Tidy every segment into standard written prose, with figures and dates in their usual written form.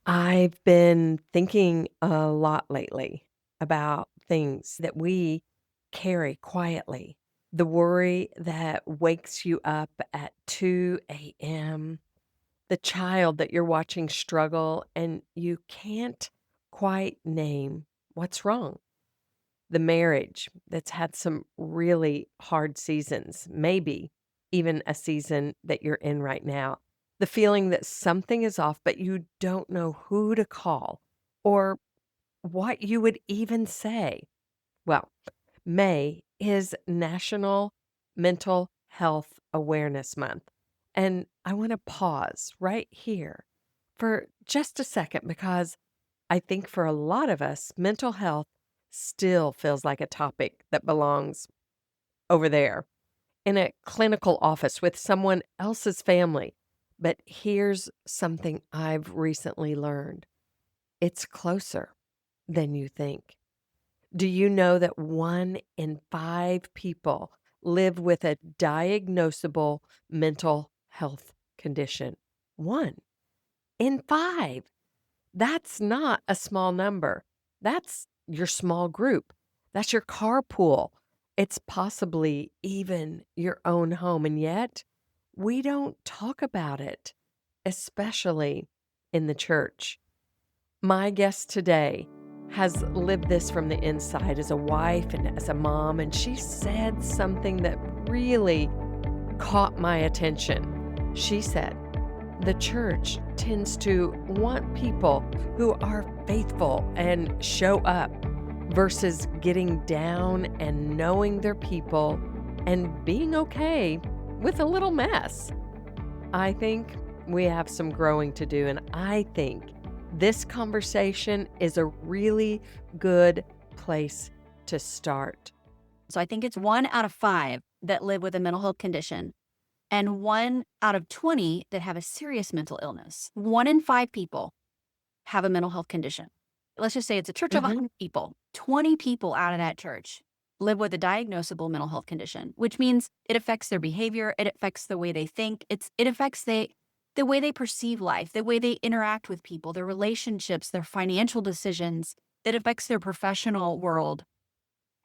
I've been thinking a lot lately about things that we carry quietly. The worry that wakes you up at 2 a.m., the child that you're watching struggle and you can't quite name what's wrong, the marriage that's had some really hard seasons, maybe even a season that you're in right now. The feeling that something is off, but you don't know who to call or what you would even say. Well, May is National Mental Health Awareness Month. And I want to pause right here for just a second because I think for a lot of us, mental health still feels like a topic that belongs over there in a clinical office with someone else's family. But here's something I've recently learned: it's closer than you think. Do you know that 1 in 5 people live with a diagnosable mental health condition? 1 in 5. That's not a small number. That's your small group. That's your carpool. It's possibly even your own home. And yet, we don't talk about it, especially in the church. My guest today has lived this from the inside as a wife and as a mom, and she said something that really caught my attention. She said, the church tends to want people who are faithful and show up versus getting down and knowing their people and being okay with a little mess. I think we have some growing to do, and I think this conversation is a really good place to start. So I think it's 1 out of 5 that live with a mental health condition and 1 out of 20 that have a serious mental illness. 1 in 5 people have a mental health condition. Let's just say it's a church of Mhm. 100 people. 20 people out of that church live with a diagnosable mental health condition, which means it affects their behavior. It affects the way they think. It affects the way they perceive life, the way they interact with people, their relationships, their financial decisions. It affects their professional world.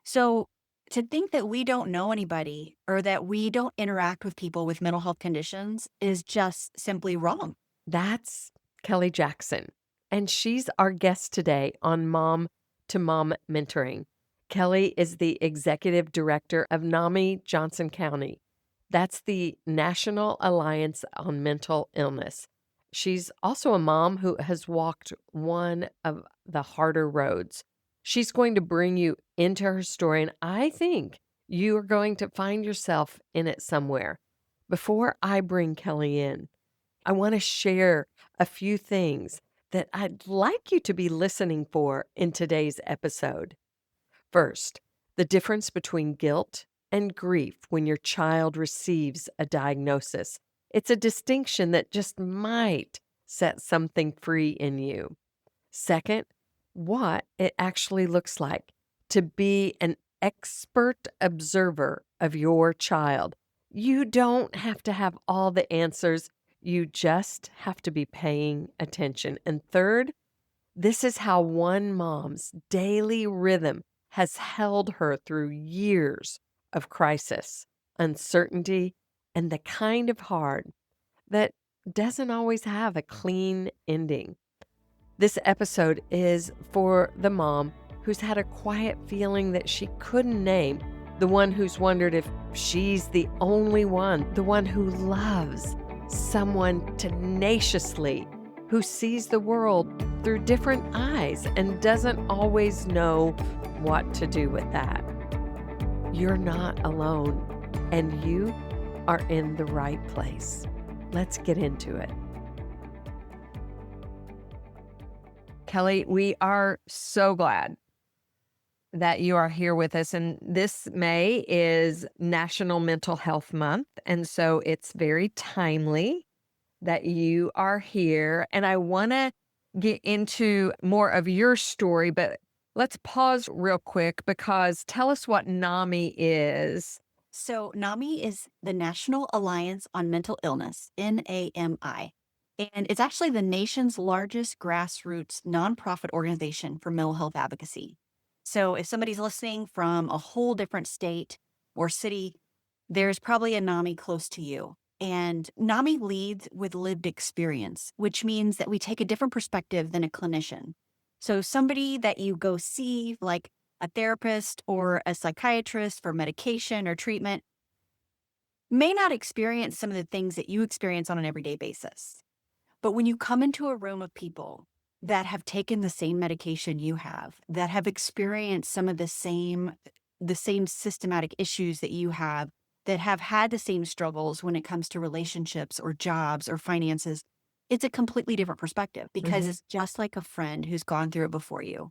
So to think that we don't know anybody or that we don't interact with people with mental health conditions is just simply wrong. That's Kelly Jackson, and she's our guest today on Mom to Mom Mentoring. Kelly is the executive director of NAMI Johnson County. That's the National Alliance on Mental Illness. She's also a mom who has walked one of the harder roads. She's going to bring you into her story, and I think you are going to find yourself in it somewhere. Before I bring Kelly in, I want to share a few things that I'd like you to be listening for in today's episode. First, the difference between guilt and grief when your child receives a diagnosis. It's a distinction that just might set something free in you. Second, what it actually looks like to be an expert observer of your child. You don't have to have all the answers, you just have to be paying attention. And third, this is how one mom's daily rhythm has held her through years of crisis, uncertainty, and the kind of hard that doesn't always have a clean ending. This episode is for the mom who's had a quiet feeling that she couldn't name, the one who's wondered if she's the only one, the one who loves someone tenaciously, who sees the world through different eyes and doesn't always know what to do with that. You're not alone, and you are in the right place. Let's get into it. Kelly, we are so glad that you are here with us. And this May is National Mental Health Month. And so it's very timely that you are here. And I want to get into more of your story, but let's pause real quick because tell us what NAMI is. So NAMI is the National Alliance on Mental Illness, NAMI. And it's actually the nation's largest grassroots nonprofit organization for mental health advocacy. So if somebody's listening from a whole different state or city, there's probably a NAMI close to you. And NAMI leads with lived experience, which means that we take a different perspective than a clinician. So somebody that you go see, like a therapist or a psychiatrist for medication or treatment, may not experience some of the things that you experience on an everyday basis. But when you come into a room of people that have taken the same medication you have, that have experienced some of the same systematic issues that you have, that have had the same struggles when it comes to relationships or jobs or finances, it's a completely different perspective because Mhm. it's just like a friend who's gone through it before you.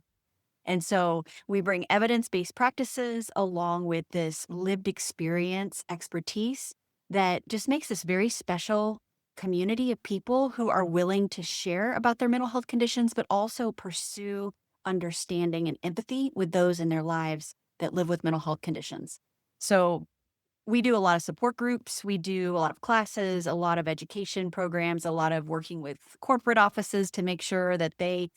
And so we bring evidence-based practices along with this lived experience expertise that just makes this very special community of people who are willing to share about their mental health conditions, but also pursue understanding and empathy with those in their lives that live with mental health conditions. So we do a lot of support groups. We do a lot of classes, a lot of education programs, a lot of working with corporate offices to make sure that they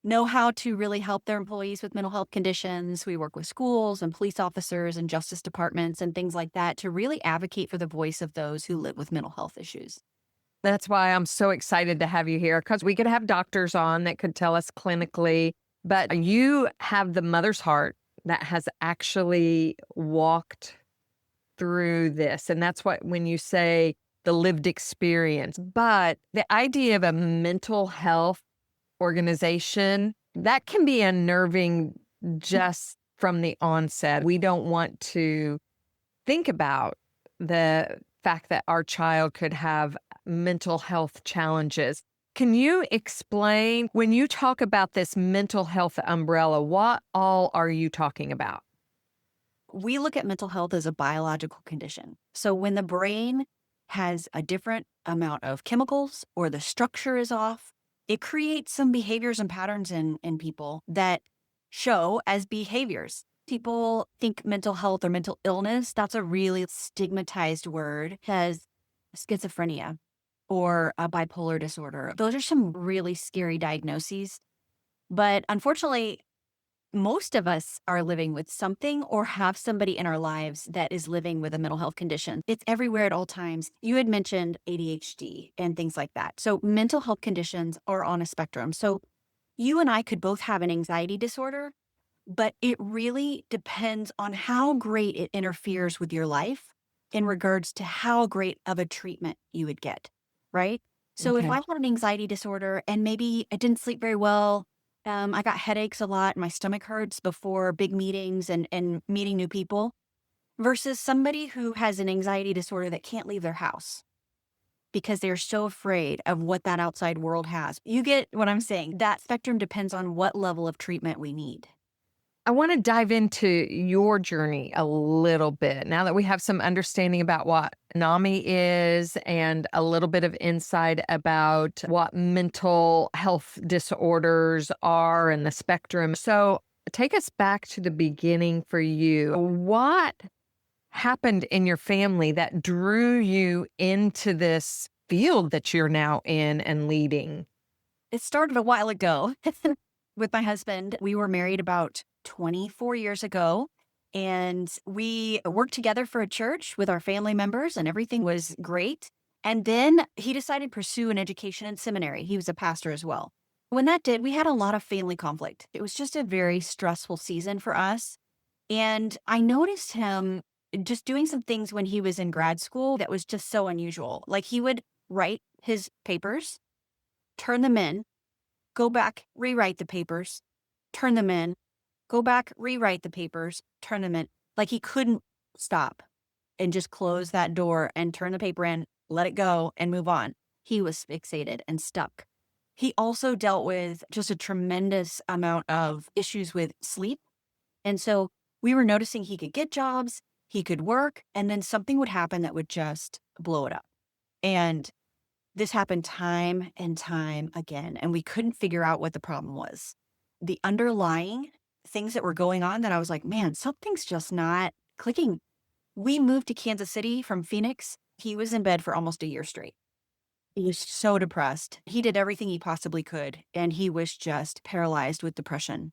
know how to really help their employees with mental health conditions. We work with schools and police officers and justice departments and things like that to really advocate for the voice of those who live with mental health issues. That's why I'm so excited to have you here because we could have doctors on that could tell us clinically, but you have the mother's heart that has actually walked through this. And that's what, when you say the lived experience, but the idea of a mental health organization, that can be unnerving just from the onset. We don't want to think about the fact that our child could have mental health challenges. Can you explain when you talk about this mental health umbrella, what all are you talking about? We look at mental health as a biological condition. So when the brain has a different amount of chemicals or the structure is off, it creates some behaviors and patterns in people that show as behaviors. People think mental health or mental illness, that's a really stigmatized word, as schizophrenia or a bipolar disorder. Those are some really scary diagnoses. But unfortunately, most of us are living with something or have somebody in our lives that is living with a mental health condition. It's everywhere at all times. You had mentioned ADHD and things like that. So mental health conditions are on a spectrum. So you and I could both have an anxiety disorder, but it really depends on how great it interferes with your life in regards to how great of a treatment you would get, right? So if I Okay. had an anxiety disorder and maybe I didn't sleep very well, I got headaches a lot, my stomach hurts before big meetings and meeting new people, versus somebody who has an anxiety disorder that can't leave their house because they're so afraid of what that outside world has. You get what I'm saying? That spectrum depends on what level of treatment we need. I want to dive into your journey a little bit now that we have some understanding about what NAMI is and a little bit of insight about what mental health disorders are and the spectrum. So, take us back to the beginning for you. What happened in your family that drew you into this field that you're now in and leading? It started a while ago with my husband. We were married about 24 years ago, and we worked together for a church with our family members, and everything was great. And then he decided to pursue an education in seminary. He was a pastor as well. When that did, we had a lot of family conflict. It was just a very stressful season for us. And I noticed him just doing some things when he was in grad school that was just so unusual. Like he would write his papers, turn them in, go back, rewrite the papers, turn them in, go back, rewrite the papers, turn them in. Like he couldn't stop and just close that door and turn the paper in, let it go, and move on. He was fixated and stuck. He also dealt with just a tremendous amount of issues with sleep. And so we were noticing he could get jobs, he could work, and then something would happen that would just blow it up. And this happened time and time again, and we couldn't figure out what the problem was. The underlying things that were going on that I was like, man, something's just not clicking. We moved to Kansas City from Phoenix. He was in bed for almost a year straight. He was so depressed. He did everything he possibly could, and he was just paralyzed with depression.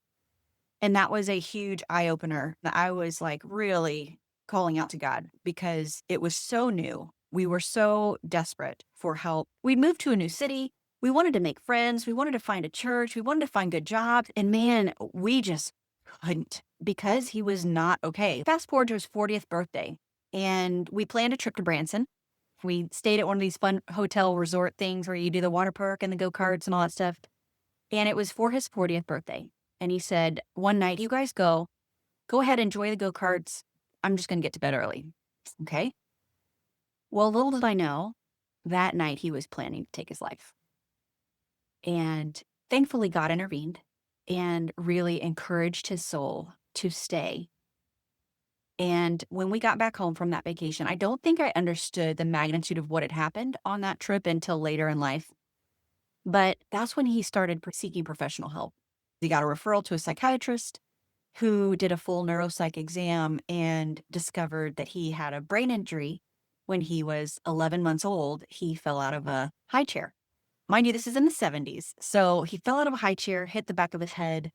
And that was a huge eye opener that I was like really calling out to God because it was so new. We were so desperate for help. We moved to a new city. We wanted to make friends. We wanted to find a church. We wanted to find good jobs. And man, we just couldn't because he was not okay. Fast forward to his 40th birthday, and we planned a trip to Branson. We stayed at one of these fun hotel resort things where you do the water park and the go karts and all that stuff. And it was for his 40th birthday. And he said, one night, you guys go ahead, enjoy the go karts. I'm just going to get to bed early. Okay. Well, little did I know that night he was planning to take his life. And thankfully, God intervened and really encouraged his soul to stay. And when we got back home from that vacation, I don't think I understood the magnitude of what had happened on that trip until later in life. But that's when he started seeking professional help. He got a referral to a psychiatrist who did a full neuropsych exam and discovered that he had a brain injury. When he was 11 months old, he fell out of a high chair. Mind you, this is in the 70s. So he fell out of a high chair, hit the back of his head,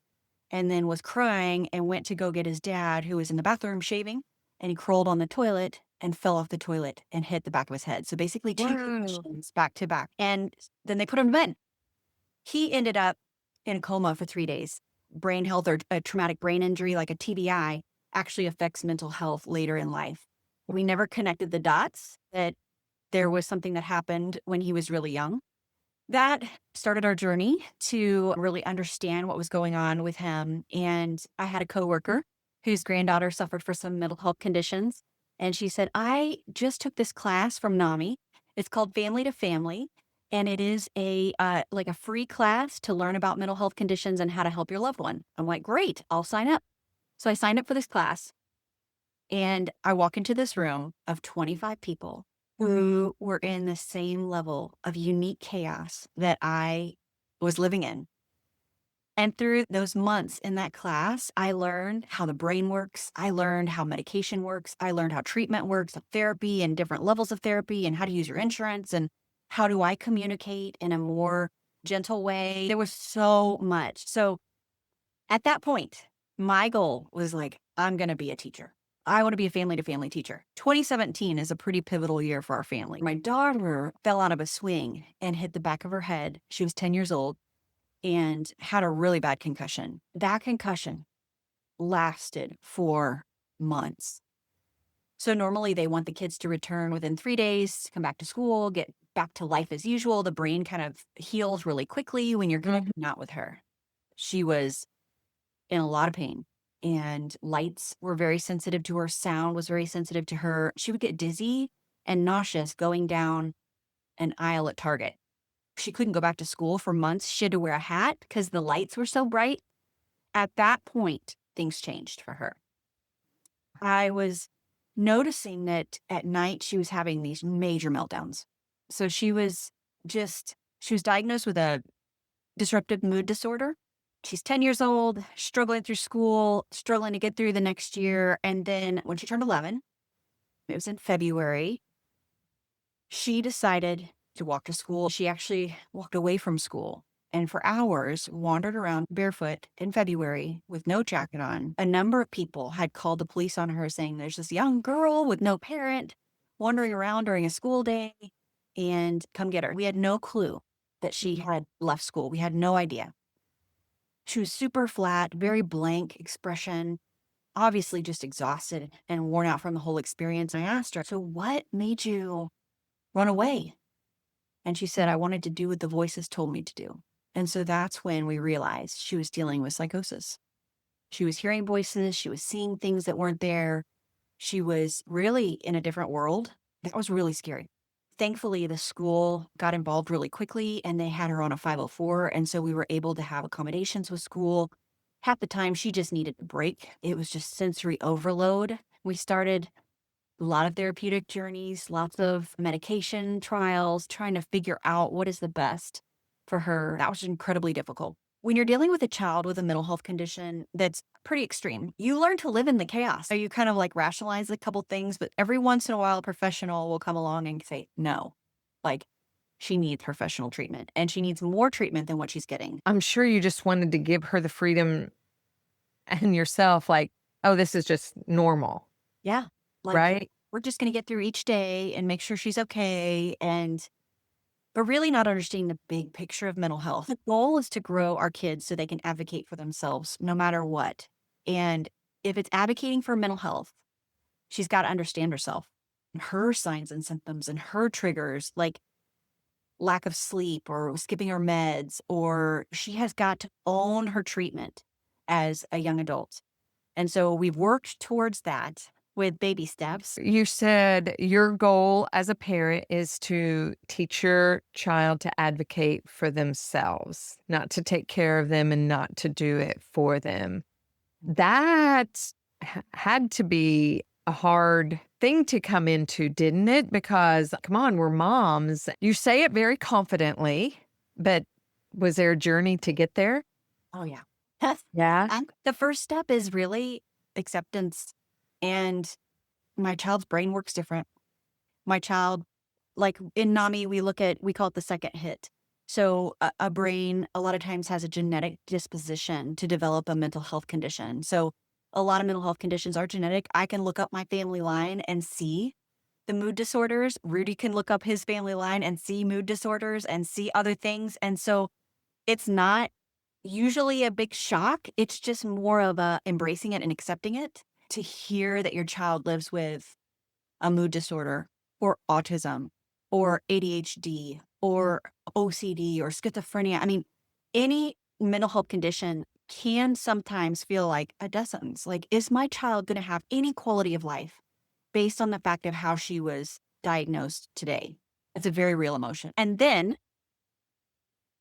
and then was crying and went to go get his dad, who was in the bathroom shaving. And he crawled on the toilet and fell off the toilet and hit the back of his head. So basically, two Wow. concussions back to back. And then they put him to bed. He ended up in a coma for 3 days. Brain health or a traumatic brain injury, like a TBI, actually affects mental health later in life. We never connected the dots that there was something that happened when he was really young. That started our journey to really understand what was going on with him. And I had a coworker whose granddaughter suffered for some mental health conditions. And she said, I just took this class from NAMI. It's called Family to Family. And it is like a free class to learn about mental health conditions and how to help your loved one. I'm like, great, I'll sign up. So I signed up for this class. And I walk into this room of 25 people who were in the same level of unique chaos that I was living in. And through those months in that class, I learned how the brain works. I learned how medication works. I learned how treatment works, therapy and different levels of therapy, and how to use your insurance, and how do I communicate in a more gentle way. There was so much. So at that point, my goal was like, I'm going to be a teacher. I want to be a family to family teacher. 2017 is a pretty pivotal year for our family. My daughter fell out of a swing and hit the back of her head. She was 10 years old and had a really bad concussion. That concussion lasted for months. So normally they want the kids to return within 3 days, come back to school, get back to life as usual. The brain kind of heals really quickly when you're going, not with her. She was in a lot of pain, and lights were very sensitive to her. Sound was very sensitive to her. She would get dizzy and nauseous going down an aisle at Target. She couldn't go back to school for months. She had to wear a hat because the lights were so bright. At that point, things changed for her. I was noticing that at night she was having these major meltdowns. So she was diagnosed with a disruptive mood disorder. She's 10 years old, struggling through school, struggling to get through the next year. And then when she turned 11, it was in February, she decided to walk to school. She actually walked away from school and for hours wandered around barefoot in February with no jacket on. A number of people had called the police on her saying there's this young girl with no parent wandering around during a school day and come get her. We had no clue that she had left school. We had no idea. She was super flat, very blank expression, obviously just exhausted and worn out from the whole experience. And I asked her, so what made you run away? And she said, I wanted to do what the voices told me to do. And so that's when we realized she was dealing with psychosis. She was hearing voices. She was seeing things that weren't there. She was really in a different world. That was really scary. Thankfully, the school got involved really quickly and they had her on a 504. And so we were able to have accommodations with school. Half the time, she just needed a break. It was just sensory overload. We started a lot of therapeutic journeys, lots of medication trials, trying to figure out what is the best for her. That was incredibly difficult. When you're dealing with a child with a mental health condition that's pretty extreme, you learn to live in the chaos. So you kind of like rationalize a couple things, but every once in a while, a professional will come along and say, no, like she needs professional treatment, and she needs more treatment than what she's getting. I'm sure you just wanted to give her the freedom and yourself, like, "Oh, this is just normal," Yeah. Like, right? we're just gonna get through each day and make sure she's okay, but really not understanding the big picture of mental health. The goal is to grow our kids so they can advocate for themselves no matter what. And if it's advocating for mental health, she's got to understand herself, her signs and symptoms and her triggers, like lack of sleep or skipping her meds, or she has got to own her treatment as a young adult. And so we've worked towards that with baby steps. You said your goal as a parent is to teach your child to advocate for themselves, not to take care of them and not to do it for them. That had to be a hard thing to come into, didn't it? Because, come on, we're moms. You say it very confidently, but was there a journey to get there? Oh, yeah. Yeah. The first step is really acceptance. And my child's brain works different. My child, like in NAMI, we call it the second hit. So a brain a lot of times has a genetic disposition to develop a mental health condition. So a lot of mental health conditions are genetic. I can look up my family line and see the mood disorders. Rudy can look up his family line and see mood disorders and see other things. And so it's not usually a big shock. It's just more of a embracing it and accepting it. To hear that your child lives with a mood disorder or autism or ADHD or OCD or schizophrenia. I mean, any mental health condition can sometimes feel like a death sentence. Like, is my child going to have any quality of life based on the fact of how she was diagnosed today? It's a very real emotion. And then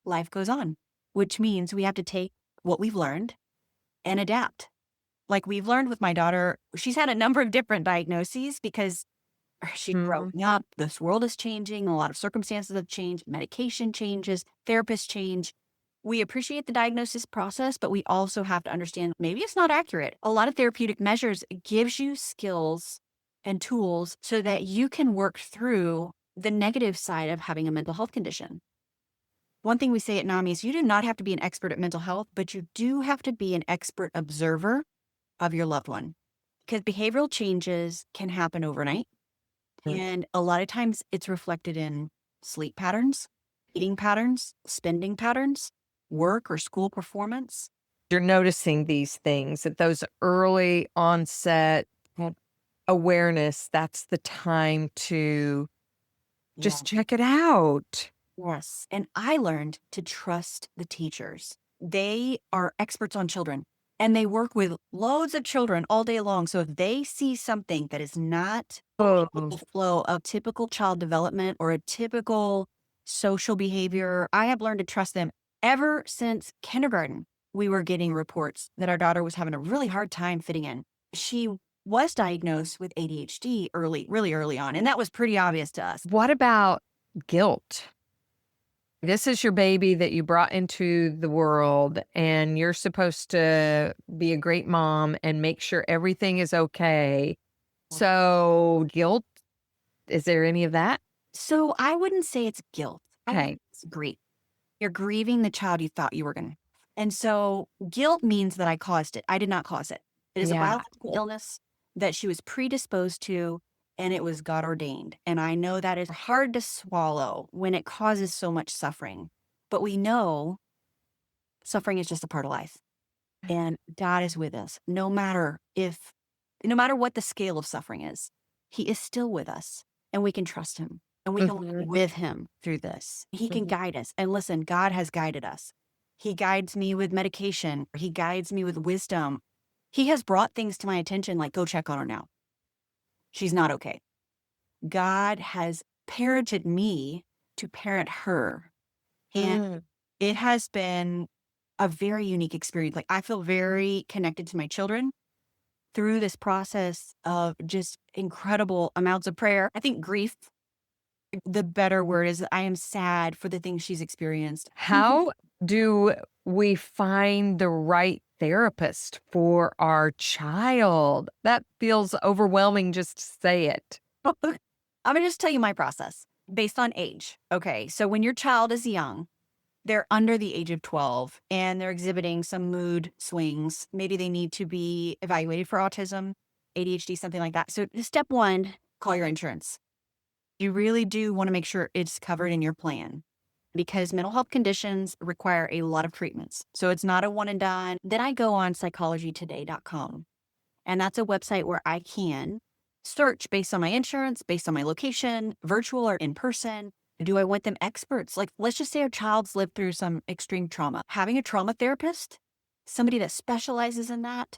life goes on, which means we have to take what we've learned and adapt. Like we've learned with my daughter, she's had a number of different diagnoses because she's Mhm. growing up. This world is changing. A lot of circumstances have changed. Medication changes. Therapists change. We appreciate the diagnosis process, but we also have to understand maybe it's not accurate. A lot of therapeutic measures gives you skills and tools so that you can work through the negative side of having a mental health condition. One thing we say at NAMI is you do not have to be an expert at mental health, but you do have to be an expert observer of your loved one because behavioral changes can happen overnight. And a lot of times it's reflected in sleep patterns, eating patterns, spending patterns, work or school performance. You're noticing these things at those early onset Mm. awareness, that's the time to Yeah. just check it out. Yes. And I learned to trust the teachers. They are experts on children and they work with loads of children all day long. So if they see something that is not Oh, with the flow of typical child development or a typical social behavior, I have learned to trust them. Ever since kindergarten, we were getting reports that our daughter was having a really hard time fitting in. She was diagnosed with ADHD really early on, and that was pretty obvious to us. what about guilt? This is your baby that you brought into the world, and you're supposed to be a great mom and make sure everything is okay. So, guilt, is there any of that? So I wouldn't say it's guilt. I would say Okay. it's grief. You're grieving the child you thought you were going to. And so guilt means that I caused it. I did not cause it. It is a Yeah. biological illness that she was predisposed to, and it was God ordained. And I know that is hard to swallow when it causes so much suffering. But we know suffering is just a part of life. And God is with us no matter what the scale of suffering is, He is still with us and we can trust Him and we can walk Mhm. with Him through this. He can Mhm. guide us. And listen, God has guided us. He guides me with medication, He guides me with wisdom. He has brought things to my attention like, go check on her now. She's not okay. God has parented me to parent her. And Mm. it has been a very unique experience. Like, I feel very connected to my children through this process of just incredible amounts of prayer. I think grief, the better word is I am sad for the things she's experienced. How do we find the right therapist for our child? That feels overwhelming just to say it. I'm gonna just tell you my process. based on age. Okay, so when your child is young, they're under the age of 12 and they're exhibiting some mood swings. Maybe they need to be evaluated for autism, ADHD, something like that. So, step one, call your insurance. You really do want to make sure it's covered in your plan because mental health conditions require a lot of treatments. So, it's not a one and done. Then I go on psychologytoday.com, and that's a website where I can search based on my insurance, based on my location, virtual or in person. Do I want them experts? Like, let's just say our child's lived through some extreme trauma. Having a trauma therapist, somebody that specializes in that,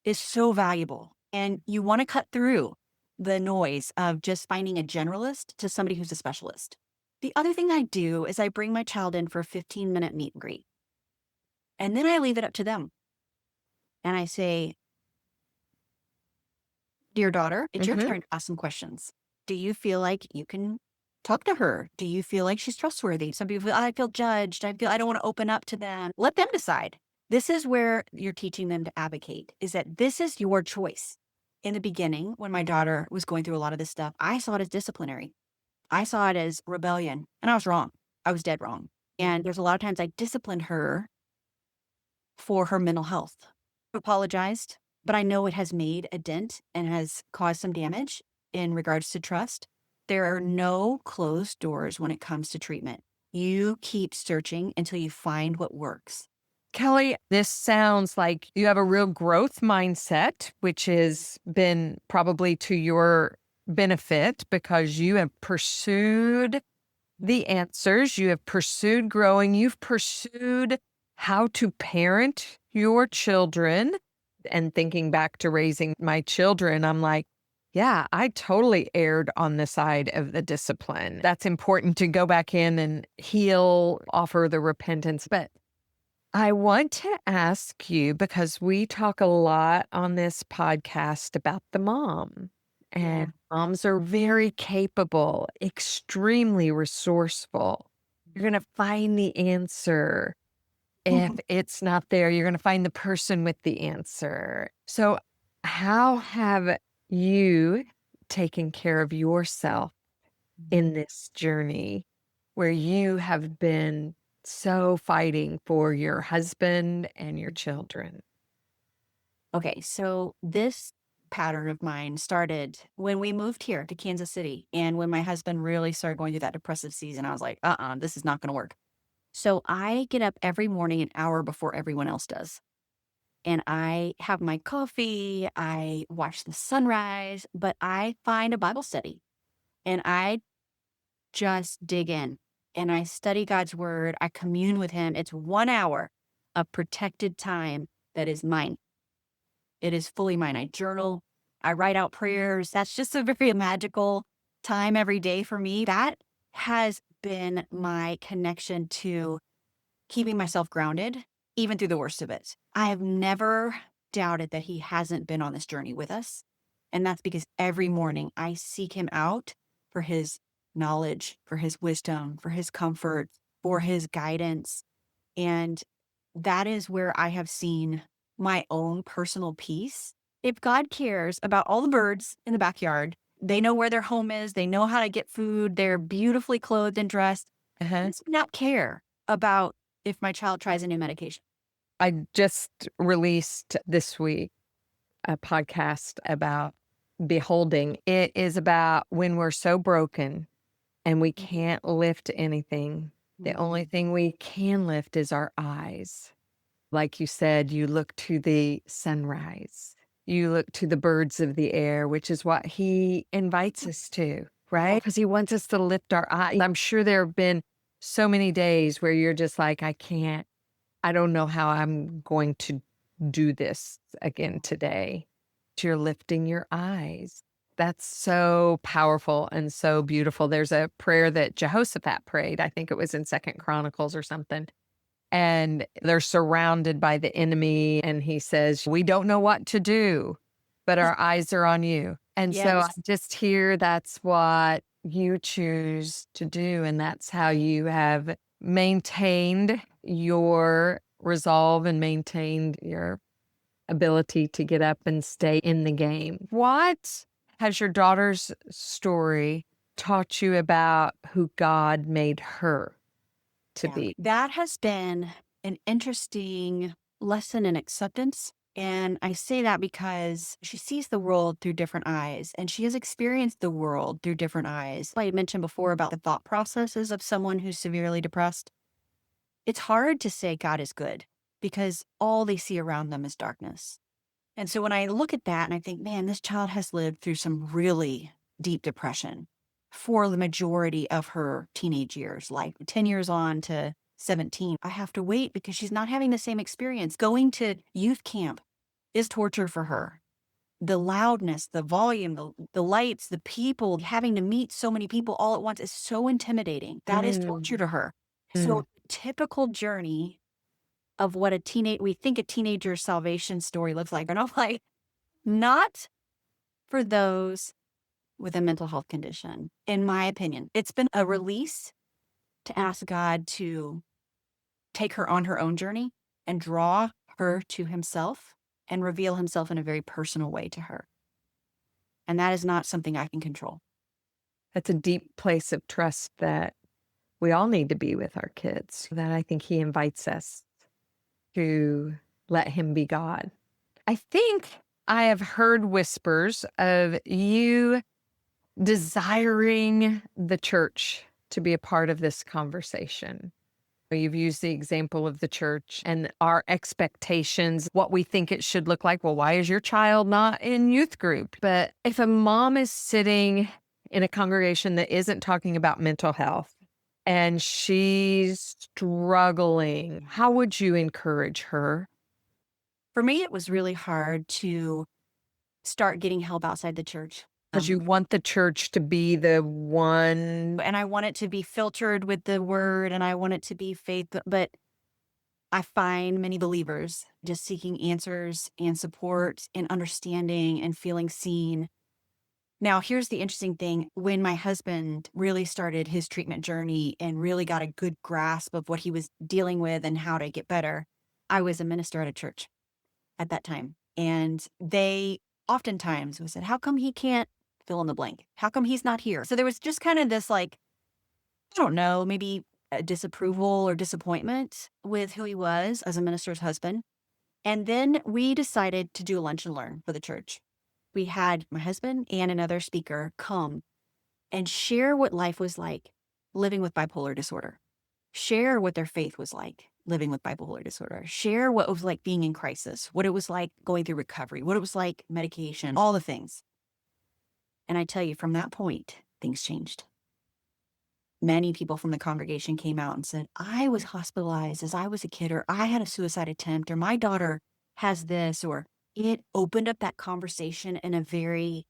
is so valuable. And you want to cut through the noise of just finding a generalist to somebody who's a specialist. The other thing I do is I bring my child in for a 15-minute meet and greet. And then I leave it up to them. And I say, dear daughter, it's your Mhm. turn to ask some questions. Do you feel like you can talk to her? Do you feel like she's trustworthy? Some people feel, I feel judged. I don't want to open up to them. Let them decide. This is where you're teaching them to advocate, is that this is your choice. In the beginning, when my daughter was going through a lot of this stuff, I saw it as disciplinary. I saw it as rebellion, and I was wrong. I was dead wrong. And there's a lot of times I disciplined her for her mental health. Apologized, but I know it has made a dent and has caused some damage in regards to trust. There are no closed doors when it comes to treatment. You keep searching until you find what works. Kelly, this sounds like you have a real growth mindset, which has been probably to your benefit because you have pursued the answers, you have pursued growing, you've pursued how to parent your children. And thinking back to raising my children, I'm like, yeah, I totally erred on the side of the discipline. That's important to go back in and heal, offer the repentance. But I want to ask you because we talk a lot on this podcast about the mom, Yeah. and moms are very capable, extremely resourceful. You're going to find the answer. If it's not there, you're going to find the person with the answer. So, how have you taken care of yourself in this journey where you have been so fighting for your husband and your children? Okay, so this pattern of mine started when we moved here to Kansas City. And when my husband really started going through that depressive season, I was like, this is not going to work. So I get up every morning an hour before everyone else does. And I have my coffee, I watch the sunrise, but I find a Bible study and I just dig in and I study God's word. I commune with Him. It's 1 hour of protected time that is mine. It is fully mine. I journal, I write out prayers. That's just a very magical time every day for me. That has been my connection to keeping myself grounded, even through the worst of it. I have never doubted that He hasn't been on this journey with us. And that's because every morning I seek Him out for His knowledge, for His wisdom, for His comfort, for His guidance. And that is where I have seen my own personal peace. If God cares about all the birds in the backyard, they know where their home is, they know how to get food, they're beautifully clothed and dressed. He Uh-huh. does not care about if my child tries a new medication. I just released this week a podcast about beholding. It is about when we're so broken and we can't lift anything. The only thing we can lift is our eyes. Like you said, you look to the sunrise. You look to the birds of the air, which is what He invites us to, right? Because He wants us to lift our eyes. I'm sure there have been so many days where you're just like, I don't know how I'm going to do this again today. You're lifting your eyes. That's so powerful and so beautiful. There's a prayer that Jehoshaphat prayed. I think it was in Second Chronicles or something. And they're surrounded by the enemy. And he says, we don't know what to do, but our eyes are on you. And so I Yes. just hear that's what you choose to do. And that's how you have maintained your resolve and maintained your ability to get up and stay in the game. What has your daughter's story taught you about who God made her to Yeah. be? That has been an interesting lesson in acceptance. And I say that because she sees the world through different eyes and she has experienced the world through different eyes. I had mentioned before about the thought processes of someone who's severely depressed. It's hard to say God is good because all they see around them is darkness. And so when I look at that and I think, man, this child has lived through some really deep depression for the majority of her teenage years, like 10 years on to 17. I have to wait because she's not having the same experience. Going to youth camp is torture for her. The loudness, the volume, the lights, the people, having to meet so many people all at once is so intimidating. That is Mm, torture to her. mm, So typical journey of what we think a teenager's salvation story looks like. And I'm like, not for those with a mental health condition, in my opinion. It's been a release to ask God to take her on her own journey and draw her to himself and reveal himself in a very personal way to her. And that is not something I can control. that's a deep place of trust that we all need to be with our kids, that I think he invites us to let him be God. I think I have heard whispers of you desiring the church to be a part of this conversation. You've used the example of the church and our expectations, what we think it should look like. Well, why is your child not in youth group? But if a mom is sitting in a congregation that isn't talking about mental health and she's struggling, how would you encourage her? For me, it was really hard to start getting help outside the church. Because you want the church to be the one. And I want it to be filtered with the word and I want it to be faith. But I find many believers just seeking answers and support and understanding and feeling seen. Now, here's the interesting thing. When my husband really started his treatment journey and really got a good grasp of what he was dealing with and how to get better, I was a minister at a church at that time. And they oftentimes would say, how come he can't fill in the blank? How come he's not here? So there was just kind of this like, I don't know, maybe a disapproval or disappointment with who he was as a minister's husband. And then we decided to do a lunch and learn for the church. We had my husband and another speaker come and share what life was like living with bipolar disorder, share what their faith was like living with bipolar disorder, share what it was like being in crisis, what it was like going through recovery, what it was like medication, all the things. And I tell you, from that point, things changed. Many people from the congregation came out and said, I was hospitalized as I was a kid, or I had a suicide attempt, or my daughter has this, or it opened up that conversation in a very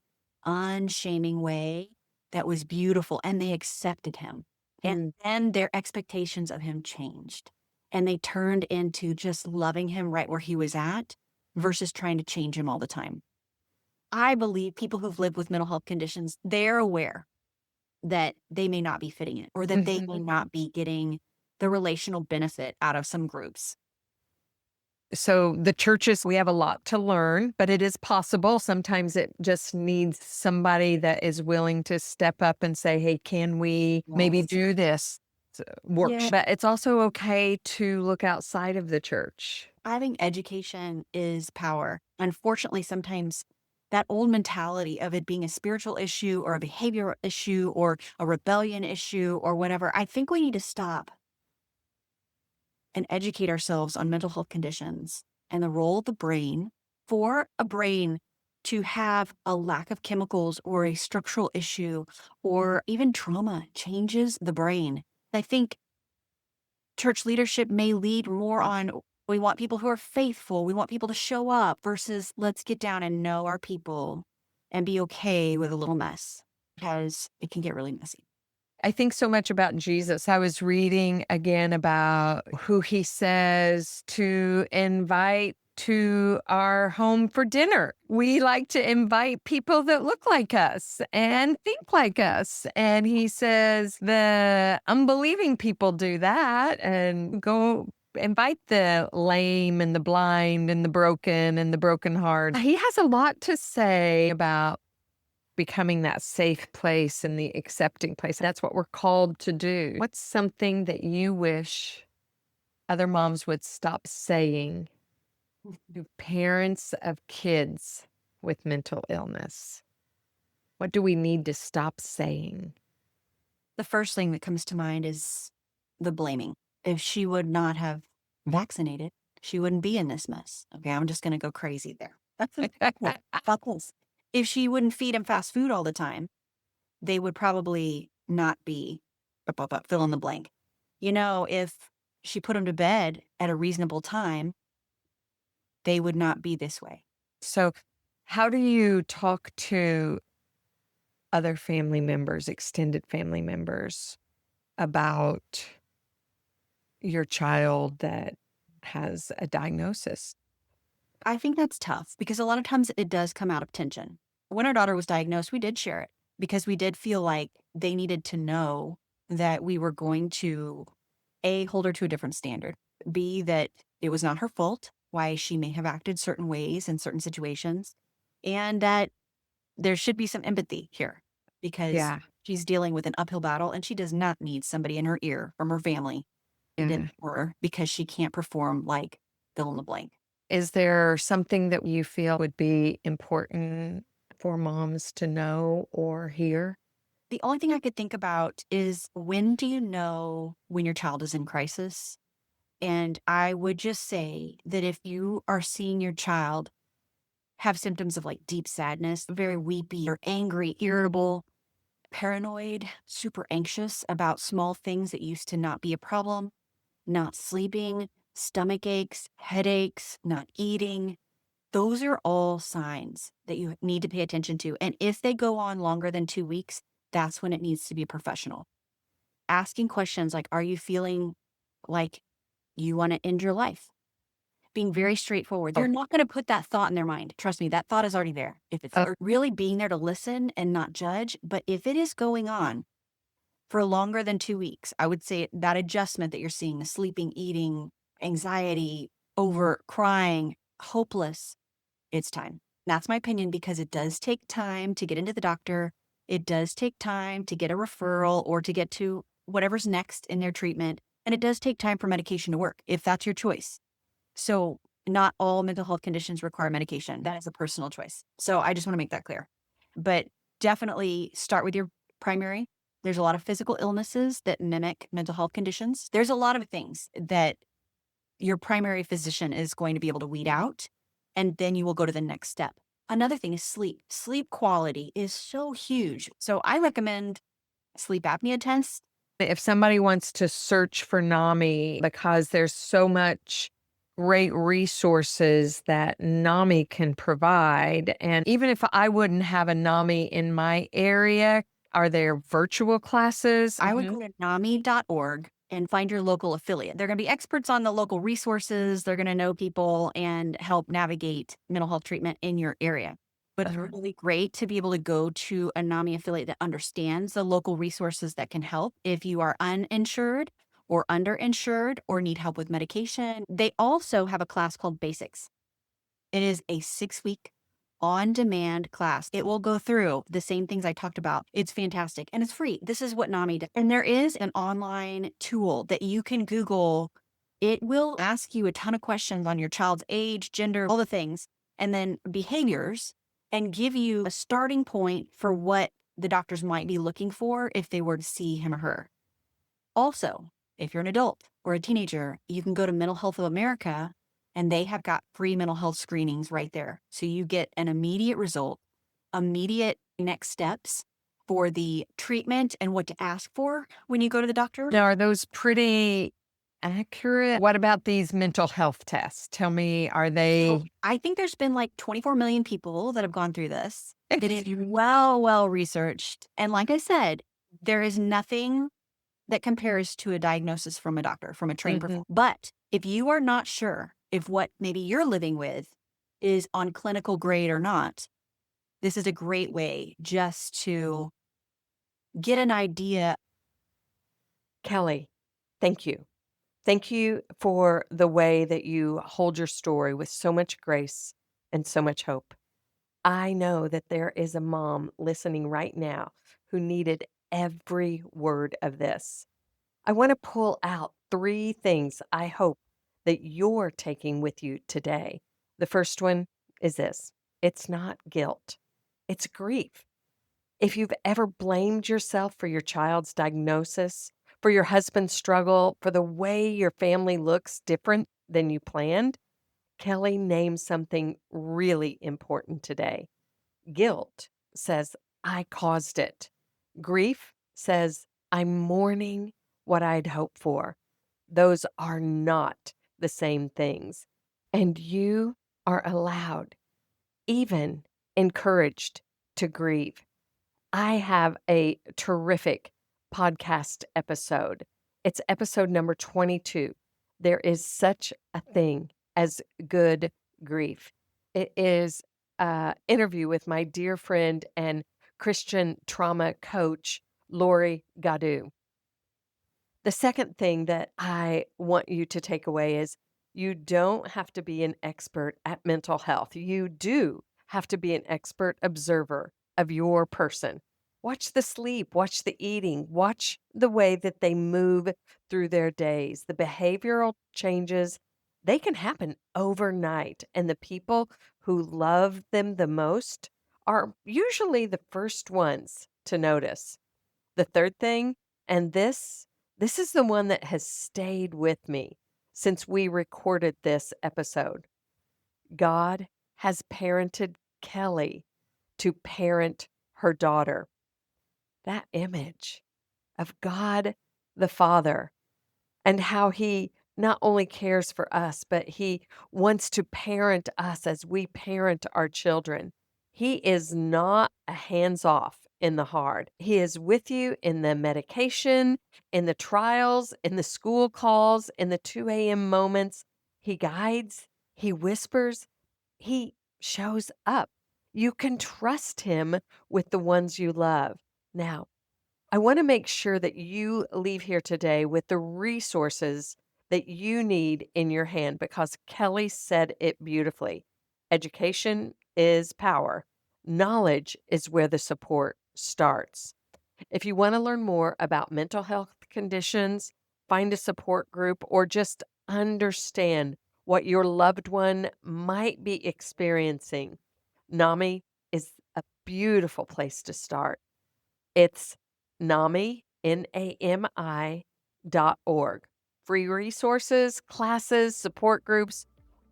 unshaming way that was beautiful. And they accepted him. And Mm. then their expectations of him changed. And they turned into just loving him right where he was at versus trying to change him all the time. I believe people who've lived with mental health conditions, they're aware that they may not be fitting in or that they may Mhm. not be getting the relational benefit out of some groups. So the churches, we have a lot to learn, but it is possible. Sometimes it just needs somebody that is willing to step up and say, hey, can we maybe Yes. do this Yeah. workshop? But it's also okay to look outside of the church. I think education is power. Unfortunately, sometimes that old mentality of it being a spiritual issue or a behavioral issue or a rebellion issue or whatever, I think we need to stop and educate ourselves on mental health conditions and the role of the brain. For a brain to have a lack of chemicals or a structural issue or even trauma changes the brain. I think church leadership may lead more on we want people who are faithful, we want people to show up versus let's get down and know our people and be okay with a little mess because it can get really messy. I think so much about Jesus. I was reading again about who he says to invite to our home for dinner. We like to invite people that look like us and think like us. And he says the unbelieving people do that and go invite the lame and the blind and the broken heart. He has a lot to say about becoming that safe place and the accepting place. That's what we're called to do. What's something that you wish other moms would stop saying to parents of kids with mental illness? What do we need to stop saying? The first thing that comes to mind is the blaming. If she would not have vaccinated, she wouldn't be in this mess. Okay, I'm just going to go crazy there. That's buckles. If she wouldn't feed him fast food all the time, they would probably not be fill in the blank. If she put him to bed at a reasonable time, they would not be this way. So, how do you talk to other family members, extended family members, about your child that has a diagnosis? I think that's tough because a lot of times it does come out of tension. When our daughter was diagnosed, we did share it because we did feel like they needed to know that we were going to A, hold her to a different standard, B, that it was not her fault why she may have acted certain ways in certain situations, and that there should be some empathy here because Yeah. she's dealing with an uphill battle and she does not need somebody in her ear from her family that Yeah. her because she can't perform like fill in the blank. Is there something that you feel would be important for moms to know or hear? The only thing I could think about is when do you know when your child is in crisis? And I would just say that if you are seeing your child have symptoms of like deep sadness, very weepy or angry, irritable, paranoid, super anxious about small things that used to not be a problem, not sleeping, stomach aches, headaches, not eating, those are all signs that you need to pay attention to. And if they go on longer than 2 weeks, that's when it needs to be a professional. Asking questions like, are you feeling like you want to end your life? Being very straightforward. You're not going to put that thought in their mind. Trust me, that thought is already there. If it's or really being there to listen and not judge. But if it is going on for longer than 2 weeks, I would say that adjustment that you're seeing, the sleeping, eating, anxiety, over crying, hopeless, it's time. That's my opinion because it does take time to get into the doctor. It does take time to get a referral or to get to whatever's next in their treatment. And it does take time for medication to work if that's your choice. So, not all mental health conditions require medication. That is a personal choice. So, I just want to make that clear. But definitely start with your primary. There's a lot of physical illnesses that mimic mental health conditions. There's a lot of things that your primary physician is going to be able to weed out, and then you will go to the next step. Another thing is sleep. Sleep quality is so huge. So I recommend sleep apnea tests. If somebody wants to search for NAMI, because there's so much great resources that NAMI can provide, and even if I wouldn't have a NAMI in my area, are there virtual classes? I would go to NAMI.org and find your local affiliate. They're going to be experts on the local resources. They're going to know people and help navigate mental health treatment in your area. But it's really great to be able to go to a NAMI affiliate that understands the local resources that can help if you are uninsured or underinsured or need help with medication. They also have a class called Basics. It is a 6-week on-demand class. It will go through the same things I talked about. It's fantastic and it's free. This is what NAMI does. And there is an online tool that you can Google. It will ask you a ton of questions on your child's age, gender, all the things, and then behaviors, and give you a starting point for what the doctors might be looking for if they were to see him or her. Also, if you're an adult or a teenager, you can go to Mental Health of America and they have got free mental health screenings right there. So you get an immediate result, immediate next steps for the treatment and what to ask for when you go to the doctor. Now, are those pretty accurate? What about these mental health tests? Tell me, are they? I think there's been like 24 million people that have gone through this. It is well researched. And like I said, there is nothing that compares to a diagnosis from a doctor, from a trained professional. But if you are not sure if what maybe you're living with is on clinical grade or not, this is a great way just to get an idea. Kelly, thank you. Thank you for the way that you hold your story with so much grace and so much hope. I know that there is a mom listening right now who needed every word of this. I want to pull out three things I hope that you're taking with you today. The first one is this: it's not guilt, it's grief. If you've ever blamed yourself for your child's diagnosis, for your husband's struggle, for the way your family looks different than you planned, Kelly named something really important today. Guilt says, I caused it. Grief says, I'm mourning what I'd hoped for. Those are not the same things. And you are allowed, even encouraged, to grieve. I have a terrific podcast episode. It's episode number 22. There is such a thing as good grief. It is an interview with my dear friend and Christian trauma coach, Lori Gadu. The second thing that I want you to take away is you don't have to be an expert at mental health. You do have to be an expert observer of your person. Watch the sleep, watch the eating, watch the way that they move through their days. The behavioral changes, they can happen overnight. And the people who love them the most are usually the first ones to notice. The third thing, and this is the one that has stayed with me since we recorded this episode. God has parented Kelly to parent her daughter. That image of God the Father and how he not only cares for us, but he wants to parent us as we parent our children. He is not a hands off in the hard. He is with you in the medication, in the trials, in the school calls, in the 2 a.m. moments. He guides, he whispers, he shows up. You can trust him with the ones you love. Now, I want to make sure that you leave here today with the resources that you need in your hand because Kelly said it beautifully. Education is power. Knowledge is where the support starts. If you want to learn more about mental health conditions, find a support group, or just understand what your loved one might be experiencing, NAMI is a beautiful place to start. It's NAMI, NAMI.org. Free resources, classes, support groups,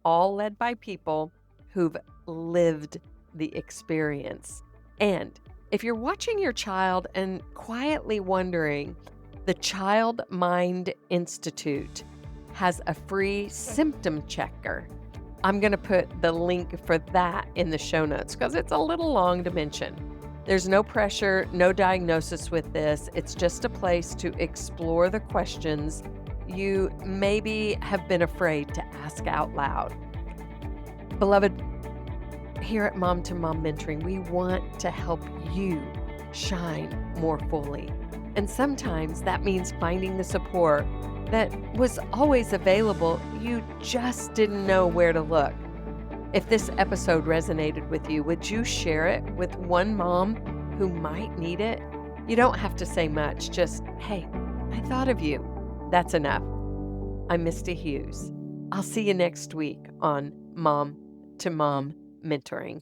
all led by people who've lived the experience. And if you're watching your child and quietly wondering, the Child Mind Institute has a free symptom checker. I'm going to put the link for that in the show notes because it's a little long to mention. There's no pressure, no diagnosis with this. It's just a place to explore the questions you maybe have been afraid to ask out loud. Beloved, here at Mom to Mom Mentoring, we want to help you shine more fully. And sometimes that means finding the support that was always available. You just didn't know where to look. If this episode resonated with you, would you share it with one mom who might need it? You don't have to say much, just, hey, I thought of you. That's enough. I'm Misty Hughes. I'll see you next week on Mom to Mom Mentoring.